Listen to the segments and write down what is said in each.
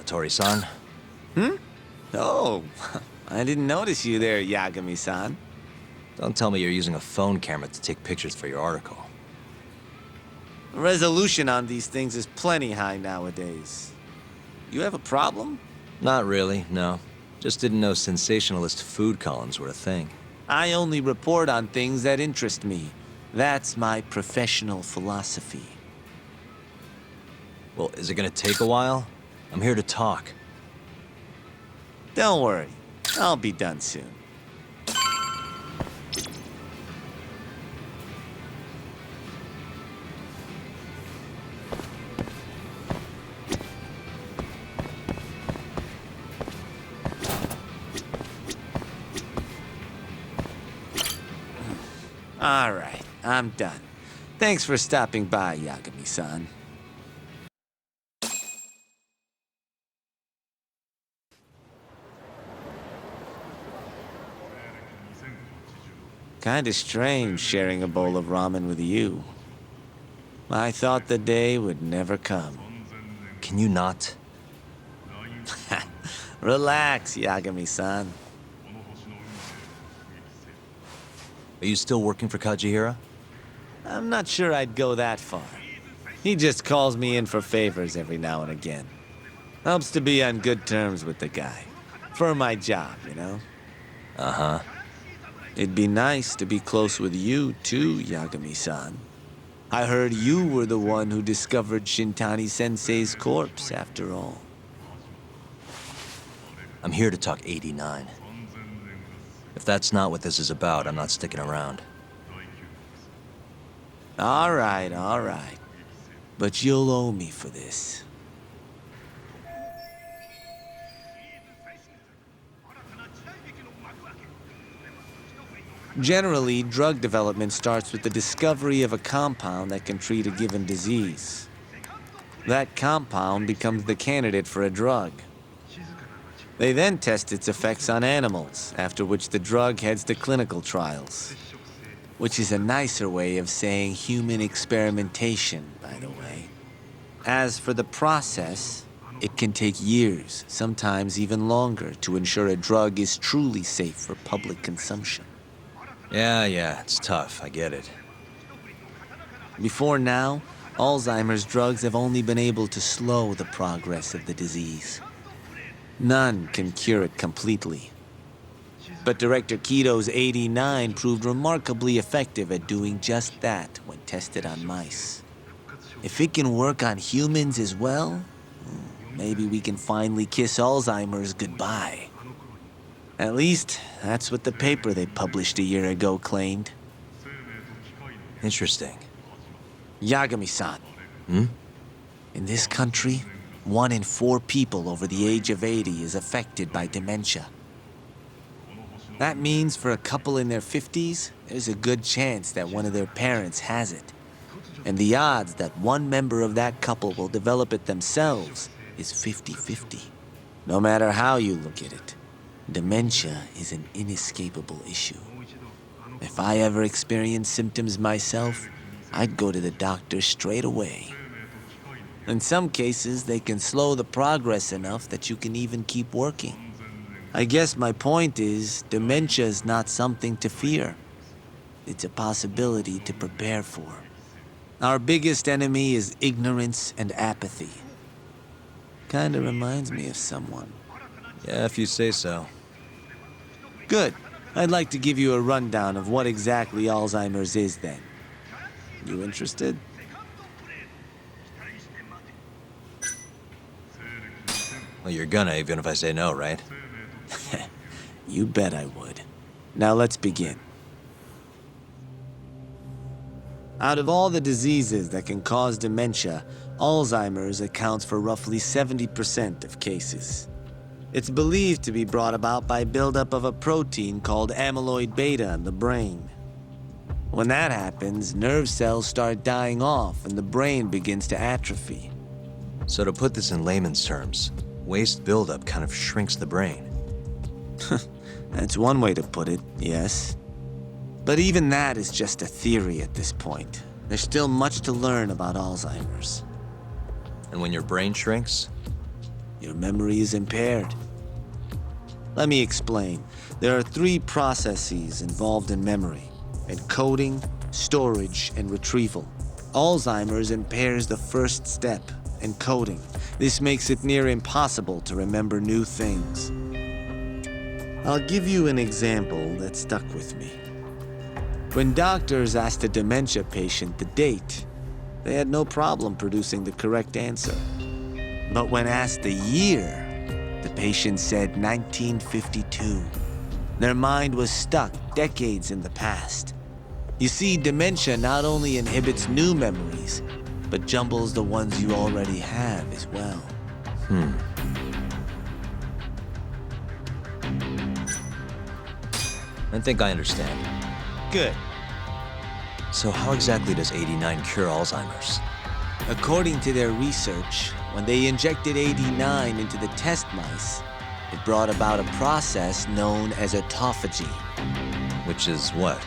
Hattori-san. Oh, I didn't notice you there, Yagami-san. Don't tell me you're using a phone camera to take pictures for your article. Resolution on these things is plenty high nowadays. You have a problem? Not really, no. Just didn't know sensationalist food columns were a thing. I only report on things that interest me. That's my professional philosophy. Well, is it gonna take a while? I'm here to talk. Don't worry, I'll be done soon. All right, I'm done. Thanks for stopping by, Yagami-san. Kinda strange sharing a bowl of ramen with you. I thought the day would never come. Can you not? Relax, Yagami-san. Are you still working for Kajihira? I'm not sure I'd go that far. He just calls me in for favors every now and again. Helps to be on good terms with the guy. For my job, you know? Uh-huh. It'd be nice to be close with you, too, Yagami-san. I heard you were the one who discovered Shintani-sensei's corpse, after all. I'm here to talk 89. If that's not what this is about, I'm not sticking around. All right. But you'll owe me for this. Generally, drug development starts with the discovery of a compound that can treat a given disease. That compound becomes the candidate for a drug. They then test its effects on animals, after which the drug heads to clinical trials. Which is a nicer way of saying human experimentation, by the way. As for the process, it can take years, sometimes even longer, to ensure a drug is truly safe for public consumption. Yeah, it's tough, I get it. Before now, Alzheimer's drugs have only been able to slow the progress of the disease. None can cure it completely. But Director Kito's 89 proved remarkably effective at doing just that when tested on mice. If it can work on humans as well, maybe we can finally kiss Alzheimer's goodbye. At least, that's what the paper they published a year ago claimed. Interesting. Yagami-san. In this country, 1 in 4 people over the age of 80 is affected by dementia. That means for a couple in their 50s, there's a good chance that one of their parents has it. And the odds that one member of that couple will develop it themselves is 50-50. No matter how you look at it, dementia is an inescapable issue. If I ever experienced symptoms myself, I'd go to the doctor straight away. In some cases, they can slow the progress enough that you can even keep working. I guess my point is, dementia is not something to fear. It's a possibility to prepare for. Our biggest enemy is ignorance and apathy. Kinda reminds me of someone. Yeah, if you say so. Good. I'd like to give you a rundown of what exactly Alzheimer's is then. You interested? Well, you're gonna, even if I say no, right? You bet I would. Now let's begin. Out of all the diseases that can cause dementia, Alzheimer's accounts for roughly 70% of cases. It's believed to be brought about by buildup of a protein called amyloid beta in the brain. When that happens, nerve cells start dying off and the brain begins to atrophy. So to put this in layman's terms, waste buildup kind of shrinks the brain. That's one way to put it, yes. But even that is just a theory at this point. There's still much to learn about Alzheimer's. And when your brain shrinks, your memory is impaired. Let me explain. There are 3 processes involved in memory: encoding, storage, and retrieval. Alzheimer's impairs the first step, encoding. This makes it near impossible to remember new things. I'll give you an example that stuck with me. When doctors asked a dementia patient the date, they had no problem producing the correct answer. But when asked the year, the patient said 1952. Their mind was stuck decades in the past. You see, dementia not only inhibits new memories, but jumbles the ones you already have as well. I think I understand. Good. So how exactly does 89 cure Alzheimer's? According to their research, when they injected AD9 into the test mice, it brought about a process known as autophagy. Which is what?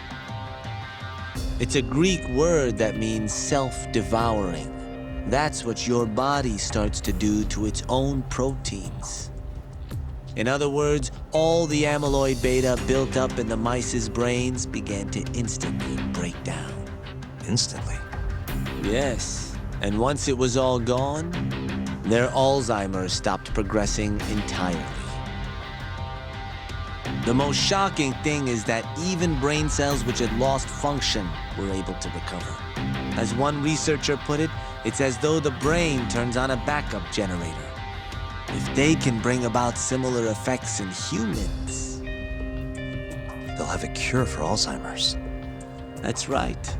It's a Greek word that means self-devouring. That's what your body starts to do to its own proteins. In other words, all the amyloid beta built up in the mice's brains began to instantly break down. Instantly? Yes, and once it was all gone, their Alzheimer's stopped progressing entirely. The most shocking thing is that even brain cells which had lost function were able to recover. As one researcher put it, it's as though the brain turns on a backup generator. If they can bring about similar effects in humans, They'll have a cure for Alzheimer's. that's right.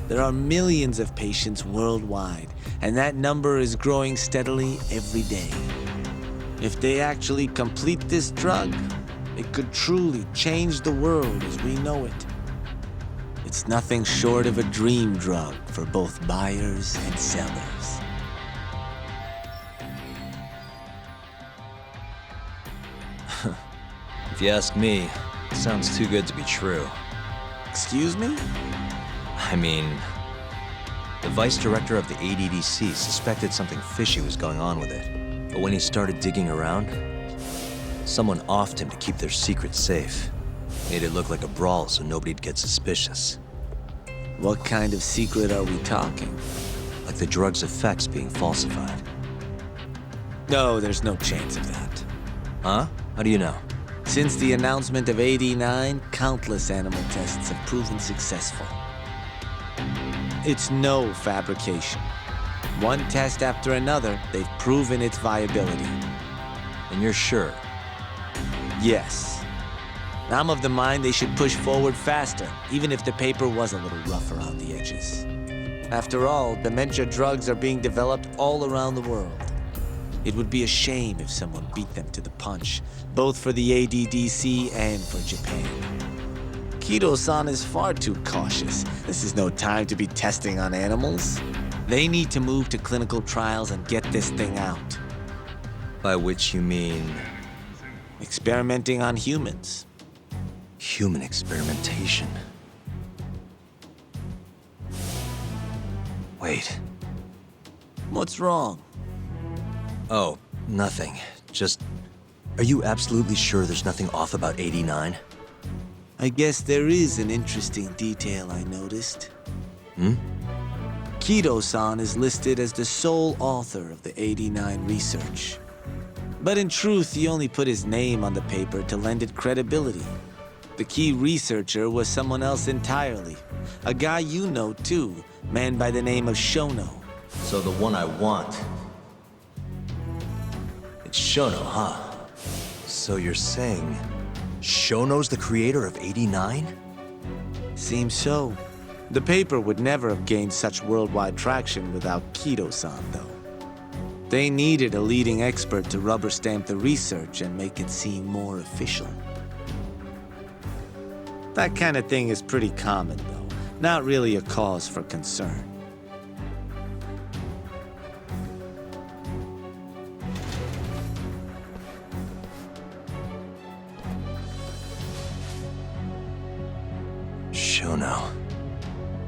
There are millions of patients worldwide, and that number is growing steadily every day. If they actually complete this drug, it could truly change the world as we know it. It's nothing short of a dream drug for both buyers and sellers. If you ask me, it sounds too good to be true. Excuse me? I mean, the vice director of the ADDC suspected something fishy was going on with it. But when he started digging around, someone offed him to keep their secret safe. Made it look like a brawl so nobody'd get suspicious. What kind of secret are we talking? Like the drug's effects being falsified. No, there's no chance of that. Huh? How do you know? Since the announcement of AD9, countless animal tests have proven successful. It's no fabrication. One test after another, they've proven its viability. And you're sure? Yes. I'm of the mind they should push forward faster, even if the paper was a little rough around the edges. After all, dementia drugs are being developed all around the world. It would be a shame if someone beat them to the punch, both for the ADDC and for Japan. Kido-san is far too cautious. This is no time to be testing on animals. They need to move to clinical trials and get this thing out. By which you mean Experimenting on humans. human experimentation. Wait. What's wrong? Oh, nothing. Just, are you absolutely sure there's nothing off about 89? I guess there is an interesting detail I noticed. Hmm? Kido-san is listed as the sole author of the 89 research. But in truth, he only put his name on the paper to lend it credibility. The key researcher was someone else entirely. A guy you know too, man by the name of Shono. So the one I want. It's Shono, huh? So you're saying Shono's the creator of 89? Seems so. The paper would never have gained such worldwide traction without Kido-san, though. They needed a leading expert to rubber stamp the research and make it seem more official. That kind of thing is pretty common, though. Not really a cause for concern. Shono,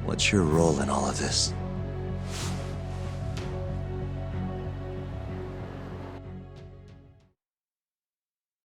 what's your role in all of this?